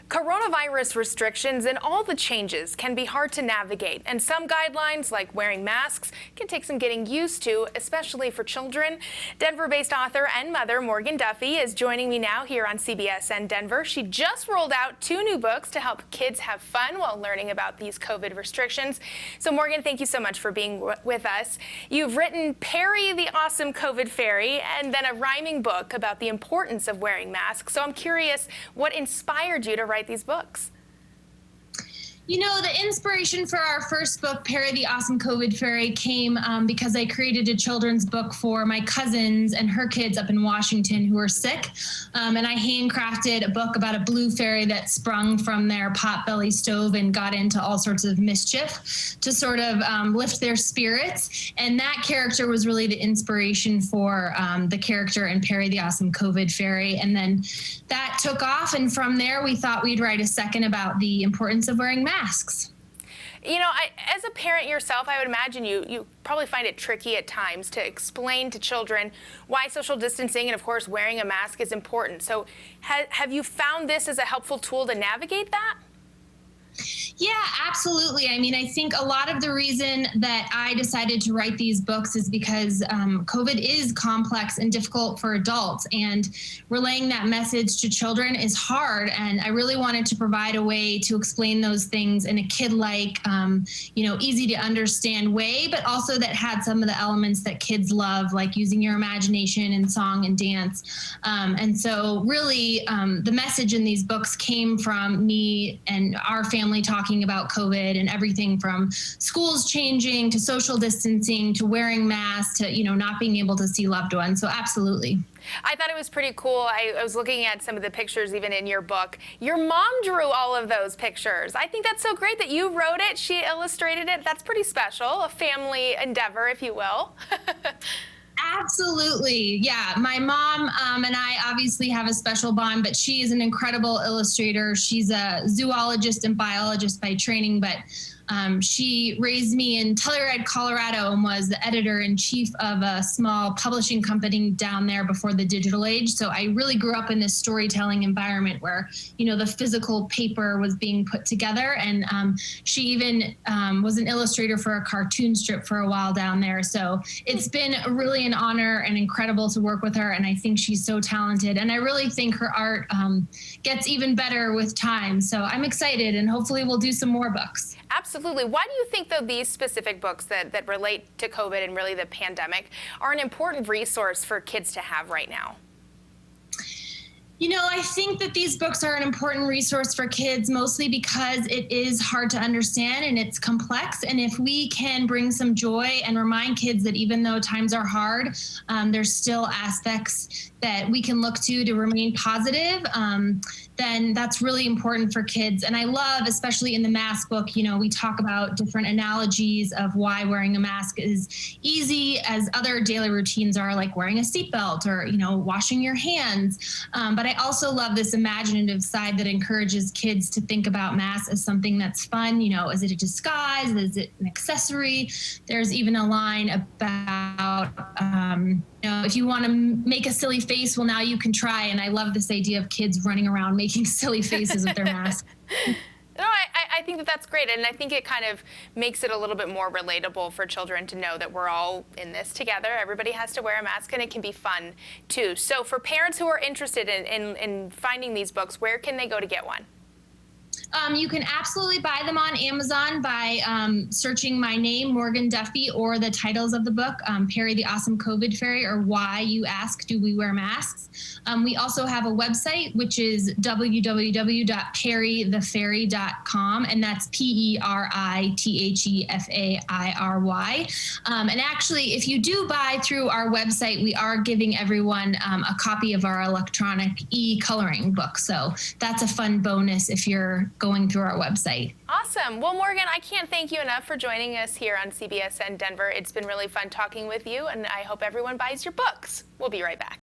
Coronavirus restrictions and all the changes can be hard to navigate, and some guidelines, like wearing masks, can take some getting used to, especially for children. Denver-based author and mother Morgan Duffy is joining me now here on CBSN Denver. She just rolled out 2 new books to help kids have fun while learning about these COVID restrictions. So Morgan, thank you so much for being with us. You've written Perry the Awesome COVID Fairy and then a rhyming book about the importance of wearing masks. So I'm curious, what inspired you to write these books? You know, the inspiration for our first book, Perry the Awesome COVID Fairy, came because I created a children's book for my cousins and her kids up in Washington who are sick. And I handcrafted a book about a blue fairy that sprung from their potbelly stove and got into all sorts of mischief to sort of lift their spirits. And that character was really the inspiration for the character in Perry the Awesome COVID Fairy. And then that took off. And from there, we thought we'd write a second about the importance of wearing masks. You know, as a parent yourself, I would imagine you probably find it tricky at times to explain to children why social distancing and, of course, wearing a mask is important. So have you found this as a helpful tool to navigate that? Yeah, absolutely. I mean, I think a lot of the reason that I decided to write these books is because COVID is complex and difficult for adults, and relaying that message to children is hard. And I really wanted to provide a way to explain those things in a kid-like, easy to understand way, but also that had some of the elements that kids love, like using your imagination and song and dance. And so really the message in these books came from me and our family talking about COVID and everything from schools changing to social distancing to wearing masks to, not being able to see loved ones. So absolutely. I thought it was pretty cool. I was looking at some of the pictures even in your book. Your mom drew all of those pictures. I think that's so great that you wrote it. She illustrated it. That's pretty special, a family endeavor, if you will. Absolutely. Yeah. My mom and I obviously have a special bond, but she is an incredible illustrator. She's a zoologist and biologist by training, but she raised me in Telluride, Colorado, and was the editor-in-chief of a small publishing company down there before the digital age. So I really grew up in this storytelling environment where, the physical paper was being put together. And she even was an illustrator for a cartoon strip for a while down there. So it's been really an honor and incredible to work with her. And I think she's so talented. And I really think her art gets even better with time. So I'm excited, and hopefully we'll do some more books. Absolutely. Why do you think, though, these specific books that relate to COVID and really the pandemic are an important resource for kids to have right now? I think that these books are an important resource for kids, mostly because it is hard to understand and it's complex. And if we can bring some joy and remind kids that even though times are hard, there's still aspects that we can look to remain positive, then that's really important for kids. And I love, especially in the mask book, we talk about different analogies of why wearing a mask is easy as other daily routines are, like wearing a seatbelt or, washing your hands. But I also love this imaginative side that encourages kids to think about masks as something that's fun. Is it a disguise? Is it an accessory? There's even a line about, if you want to make a silly face, well, now you can try. And I love this idea of kids running around making silly faces with their mask. No, I think that's great. And I think it kind of makes it a little bit more relatable for children to know that we're all in this together. Everybody has to wear a mask, and it can be fun, too. So for parents who are interested in finding these books, where can they go to get one? You can absolutely buy them on Amazon by searching my name, Morgan Duffy, or the titles of the book, Perry the Awesome COVID Fairy, or Why You Ask, Do We Wear Masks? We also have a website, which is www.perrythefairy.com, and that's PERITHEFAIRY. And actually, if you do buy through our website, we are giving everyone a copy of our electronic e-coloring book. So that's a fun bonus if you're going through our website. Awesome. Well, Morgan, I can't thank you enough for joining us here on CBSN Denver. It's been really fun talking with you, and I hope everyone buys your books. We'll be right back.